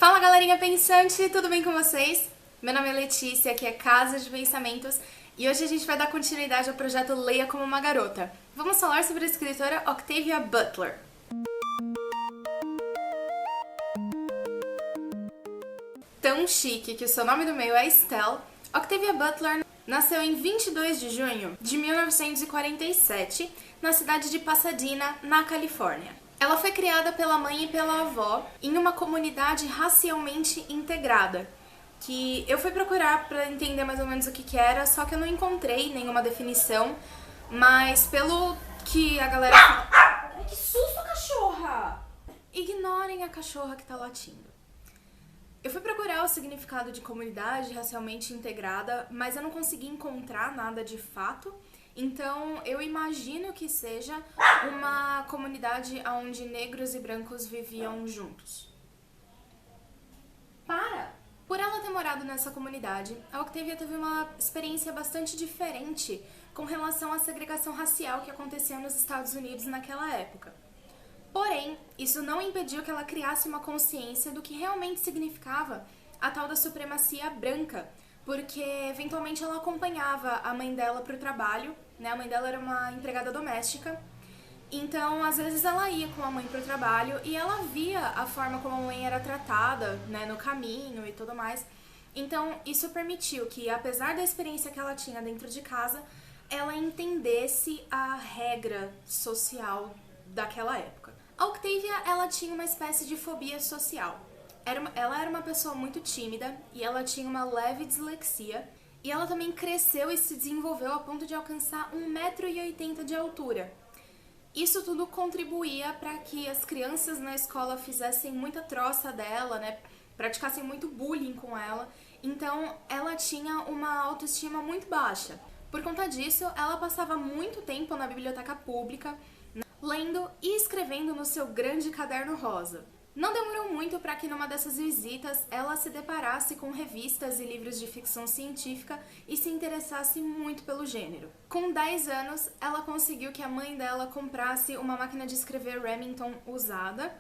Fala galerinha pensante, tudo bem com vocês? Meu nome é Letícia, aqui é Casa de Pensamentos e hoje a gente vai dar continuidade ao projeto Leia como uma Garota. Vamos falar sobre a escritora Octavia Butler. Tão chique que o seu nome do meio é Estelle, Octavia Butler nasceu em 22 de junho de 1947 na cidade de Pasadena, na Califórnia. Ela foi criada pela mãe e pela avó em uma comunidade racialmente integrada, que eu fui procurar para entender mais ou menos o que era, só que eu não encontrei nenhuma definição, mas pelo que a galera fala... Ai, que susto, cachorra! Ignorem a cachorra que tá latindo. Eu fui procurar o significado de comunidade racialmente integrada, mas eu não consegui encontrar nada de fato. Então, eu imagino que seja uma comunidade onde negros e brancos viviam juntos. Por ela ter morado nessa comunidade, a Octavia teve uma experiência bastante diferente com relação à segregação racial que acontecia nos Estados Unidos naquela época. Porém, isso não impediu que ela criasse uma consciência do que realmente significava a tal da supremacia branca, porque eventualmente ela acompanhava a mãe dela para o trabalho, né? A mãe dela era uma empregada doméstica, então às vezes ela ia com a mãe para o trabalho e ela via a forma como a mãe era tratada, né, no caminho e tudo mais. Então isso permitiu que, apesar da experiência que ela tinha dentro de casa, ela entendesse a regra social daquela época. A Octavia, ela tinha uma espécie de fobia social. Ela era uma pessoa muito tímida e ela tinha uma leve dislexia. E ela também cresceu e se desenvolveu a ponto de alcançar 1,80 m de altura. Isso tudo contribuía para que as crianças na escola fizessem muita troça dela, né? Praticassem muito bullying com ela. Então, ela tinha uma autoestima muito baixa. Por conta disso, ela passava muito tempo na biblioteca pública, lendo e escrevendo no seu grande caderno rosa. Não demorou muito para que numa dessas visitas ela se deparasse com revistas e livros de ficção científica e se interessasse muito pelo gênero. Com 10 anos, ela conseguiu que a mãe dela comprasse uma máquina de escrever Remington usada,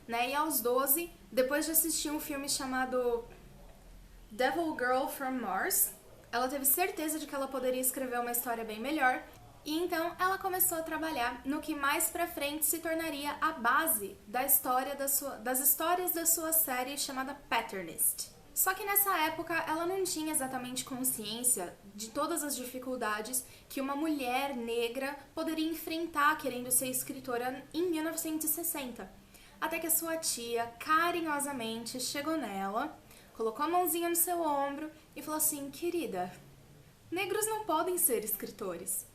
né? E aos 12, depois de assistir um filme chamado Devil Girl from Mars, ela teve certeza de que ela poderia escrever uma história bem melhor. E então ela começou a trabalhar no que mais pra frente se tornaria a base das histórias da sua série chamada Patternist. Só que nessa época ela não tinha exatamente consciência de todas as dificuldades que uma mulher negra poderia enfrentar querendo ser escritora em 1960. Até que a sua tia carinhosamente chegou nela, colocou a mãozinha no seu ombro e falou assim: querida, negros não podem ser escritores.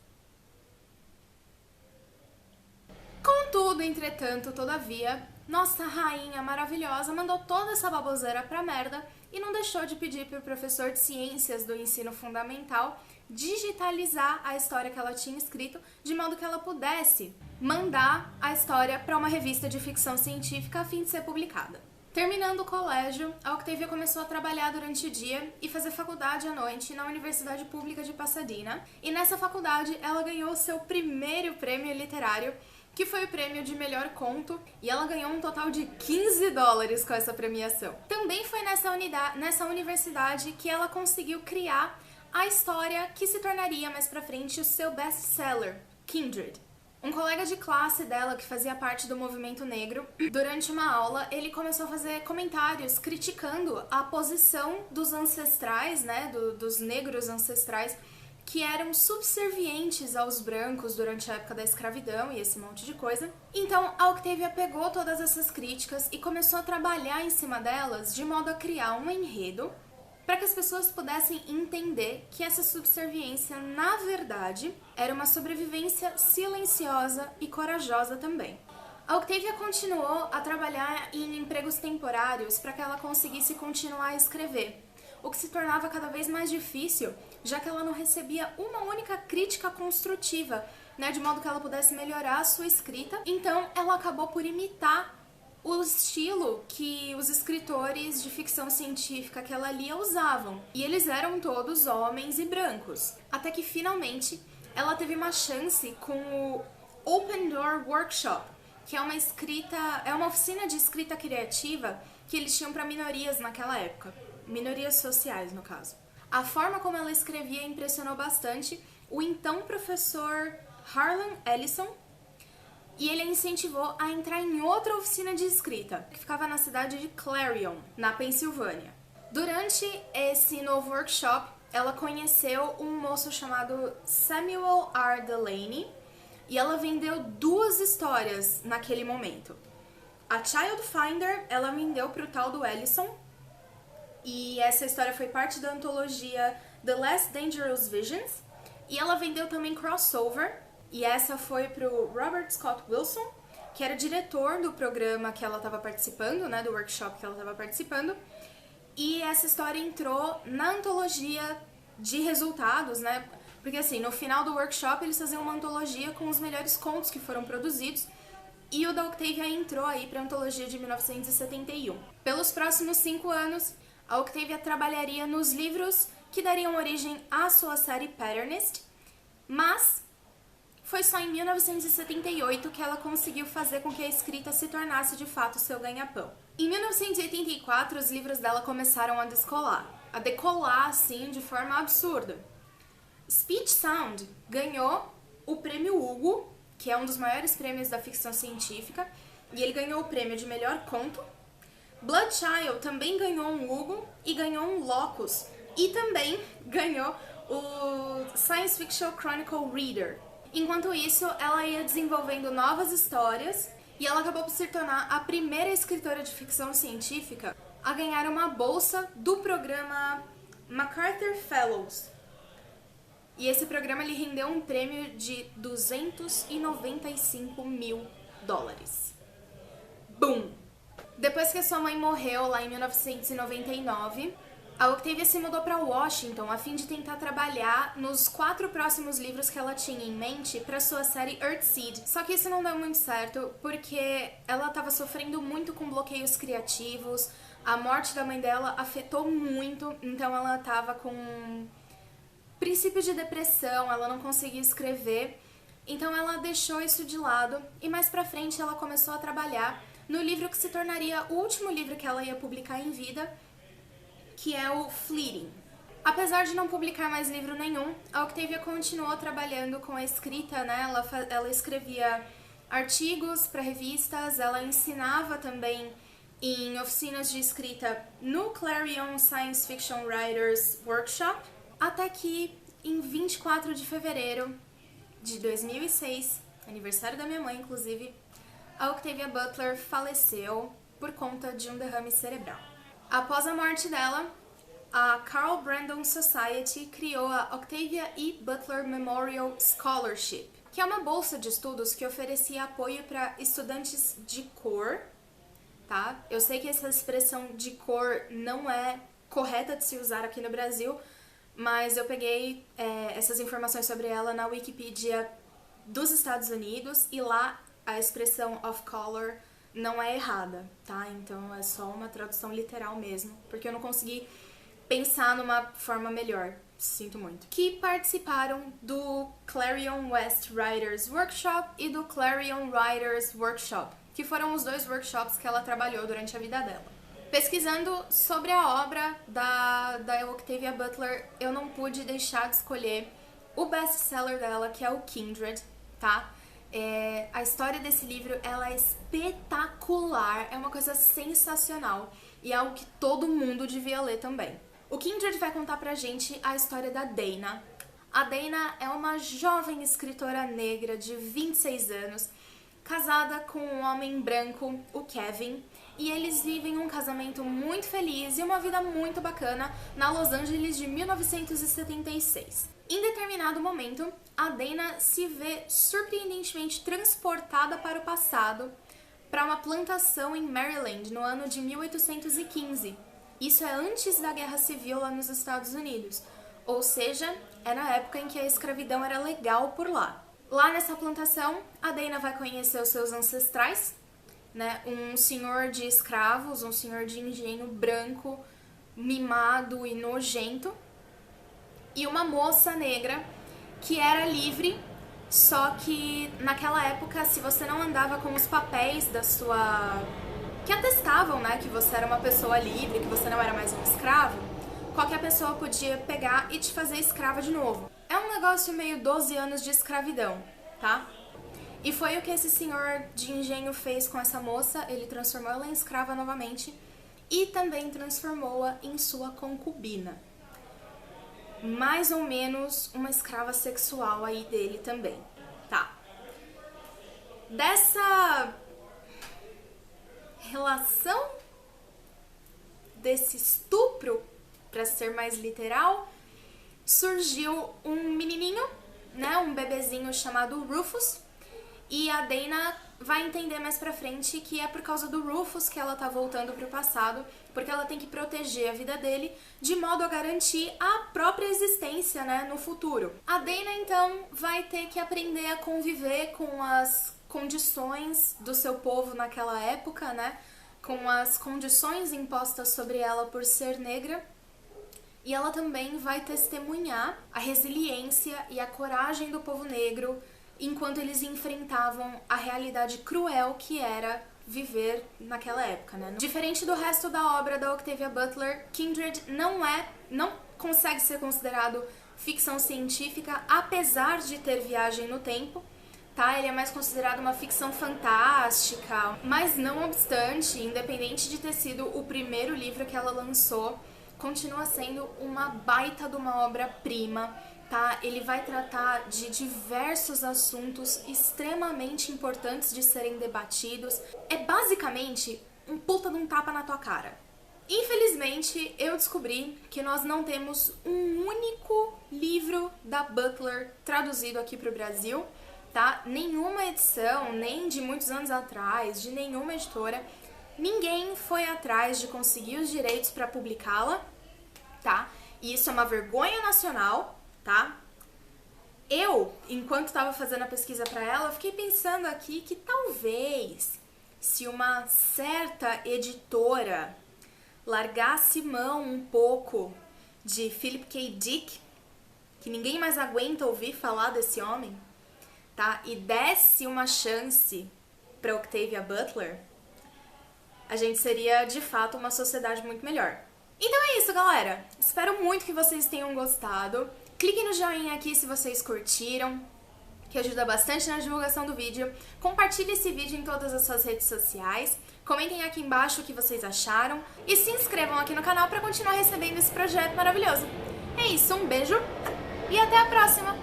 Contudo, entretanto, todavia, nossa rainha maravilhosa mandou toda essa baboseira pra merda e não deixou de pedir pro professor de ciências do ensino fundamental digitalizar a história que ela tinha escrito, de modo que ela pudesse mandar a história para uma revista de ficção científica a fim de ser publicada. Terminando o colégio, a Octavia começou a trabalhar durante o dia e fazer faculdade à noite na Universidade Pública de Pasadena, e nessa faculdade ela ganhou seu primeiro prêmio literário, que foi o prêmio de melhor conto, e ela ganhou um total de $15 com essa premiação. Também foi nessa universidade que ela conseguiu criar a história que se tornaria mais pra frente o seu best-seller, Kindred. Um colega de classe dela, que fazia parte do movimento negro, durante uma aula, ele começou a fazer comentários criticando a posição dos ancestrais, né, dos negros ancestrais, que eram subservientes aos brancos durante a época da escravidão e esse monte de coisa. Então, a Octavia pegou todas essas críticas e começou a trabalhar em cima delas de modo a criar um enredo para que as pessoas pudessem entender que essa subserviência, na verdade, era uma sobrevivência silenciosa e corajosa também. A Octavia continuou a trabalhar em empregos temporários para que ela conseguisse continuar a escrever, o que se tornava cada vez mais difícil, já que ela não recebia uma única crítica construtiva, né, de modo que ela pudesse melhorar a sua escrita. Então, ela acabou por imitar o estilo que os escritores de ficção científica que ela lia usavam. E eles eram todos homens e brancos. Até que, finalmente, ela teve uma chance com o Open Door Workshop, que é uma oficina de escrita criativa que eles tinham para minorias naquela época, minorias sociais no caso. A forma como ela escrevia impressionou bastante o então professor Harlan Ellison, e ele a incentivou a entrar em outra oficina de escrita, que ficava na cidade de Clarion, na Pensilvânia. Durante esse novo workshop, ela conheceu um moço chamado Samuel R. Delany, e ela vendeu 2 histórias naquele momento. A Child Finder, ela vendeu para o tal do Ellison, e essa história foi parte da antologia The Less Dangerous Visions, e ela vendeu também Crossover, e essa foi para o Robert Scott Wilson, que era o diretor do programa que ela estava participando, né, do workshop que ela estava participando, e essa história entrou na antologia de resultados, né, porque assim, no final do workshop eles faziam uma antologia com os melhores contos que foram produzidos, e o da Octavia entrou aí para a antologia de 1971. Pelos próximos 5 anos, a Octavia trabalharia nos livros que dariam origem à sua série Patternist, mas foi só em 1978 que ela conseguiu fazer com que a escrita se tornasse de fato seu ganha-pão. Em 1984, os livros dela começaram a decolar assim de forma absurda. Speech Sound ganhou o prêmio Hugo, que é um dos maiores prêmios da ficção científica, e ele ganhou o prêmio de melhor conto. Bloodchild também ganhou um Hugo e ganhou um Locus, e também ganhou o Science Fiction Chronicle Reader. Enquanto isso, ela ia desenvolvendo novas histórias e ela acabou por se tornar a primeira escritora de ficção científica a ganhar uma bolsa do programa MacArthur Fellows. E esse programa lhe rendeu um prêmio de $295 mil. Boom! Depois que a sua mãe morreu lá em 1999, a Octavia se mudou para Washington a fim de tentar trabalhar nos 4 próximos livros que ela tinha em mente para sua série Earthseed. Só que isso não deu muito certo porque ela estava sofrendo muito com bloqueios criativos, a morte da mãe dela afetou muito, então ela estava com princípio de depressão, ela não conseguia escrever, então ela deixou isso de lado e mais pra frente ela começou a trabalhar no livro que se tornaria o último livro que ela ia publicar em vida, que é o Fleeting. Apesar de não publicar mais livro nenhum, a Octavia continuou trabalhando com a escrita, né? Ela escrevia artigos para revistas, ela ensinava também em oficinas de escrita no Clarion Science Fiction Writers Workshop, até que em 24 de fevereiro de 2006, aniversário da minha mãe inclusive, a Octavia Butler faleceu por conta de um derrame cerebral. Após a morte dela, a Carl Brandon Society criou a Octavia E. Butler Memorial Scholarship, que é uma bolsa de estudos que oferecia apoio para estudantes de cor, tá? Eu sei que essa expressão de cor não é correta de se usar aqui no Brasil, mas eu peguei essas informações sobre ela na Wikipedia dos Estados Unidos e lá a expressão of color não é errada, tá? Então é só uma tradução literal mesmo, porque eu não consegui pensar numa forma melhor, sinto muito. Que participaram do Clarion West Writers Workshop e do Clarion Writers Workshop, que foram os 2 workshops que ela trabalhou durante a vida dela. Pesquisando sobre a obra da Octavia Butler, eu não pude deixar de escolher o best-seller dela, que é o Kindred, tá? A história desse livro, ela é espetacular, é uma coisa sensacional e é algo que todo mundo devia ler também. O Kindred vai contar pra gente a história da Dana. A Dana é uma jovem escritora negra de 26 anos, casada com um homem branco, o Kevin, e eles vivem um casamento muito feliz e uma vida muito bacana na Los Angeles de 1976. Em determinado momento, a Dana se vê surpreendentemente transportada para o passado, para uma plantação em Maryland no ano de 1815. Isso é antes da Guerra Civil lá nos Estados Unidos, ou seja, é na época em que a escravidão era legal por lá. Lá nessa plantação, a Dana vai conhecer os seus ancestrais, né? Um senhor de escravos, um senhor de engenho branco, mimado e nojento, e uma moça negra que era livre, só que naquela época, se você não andava com os papéis da sua que atestavam, né, que você era uma pessoa livre, que você não era mais um escravo, qualquer pessoa podia pegar e te fazer escrava de novo. É um negócio meio 12 anos de escravidão, tá? E foi o que esse senhor de engenho fez com essa moça, ele transformou ela em escrava novamente e também transformou-a em sua concubina. Mais ou menos uma escrava sexual aí dele também, tá? Dessa relação, desse estupro, para ser mais literal, surgiu um menininho, né, um bebezinho chamado Rufus, e a Dana vai entender mais pra frente que é por causa do Rufus que ela tá voltando pro passado, porque ela tem que proteger a vida dele de modo a garantir a própria existência, né, no futuro. A Dana, então, vai ter que aprender a conviver com as condições do seu povo naquela época, né, com as condições impostas sobre ela por ser negra. E ela também vai testemunhar a resiliência e a coragem do povo negro enquanto eles enfrentavam a realidade cruel que era viver naquela época, né? Diferente do resto da obra da Octavia Butler, Kindred não consegue ser considerado ficção científica, apesar de ter viagem no tempo, tá? Ele é mais considerado uma ficção fantástica, mas não obstante, independente de ter sido o primeiro livro que ela lançou, continua sendo uma baita de uma obra-prima, tá? Ele vai tratar de diversos assuntos extremamente importantes de serem debatidos. É basicamente um puta de um tapa na tua cara. Infelizmente, eu descobri que nós não temos um único livro da Butler traduzido aqui pro Brasil, tá? Nenhuma edição, nem de muitos anos atrás, de nenhuma editora, ninguém foi atrás de conseguir os direitos para publicá-la, tá? E isso é uma vergonha nacional, tá? Eu, enquanto estava fazendo a pesquisa para ela, eu fiquei pensando aqui que talvez, se uma certa editora largasse mão um pouco de Philip K. Dick, que ninguém mais aguenta ouvir falar desse homem, tá? E desse uma chance para Octavia Butler, a gente seria, de fato, uma sociedade muito melhor. Então é isso, galera. Espero muito que vocês tenham gostado. Clique no joinha aqui se vocês curtiram, que ajuda bastante na divulgação do vídeo. Compartilhe esse vídeo em todas as suas redes sociais. Comentem aqui embaixo o que vocês acharam. E se inscrevam aqui no canal para continuar recebendo esse projeto maravilhoso. É isso, um beijo e até a próxima!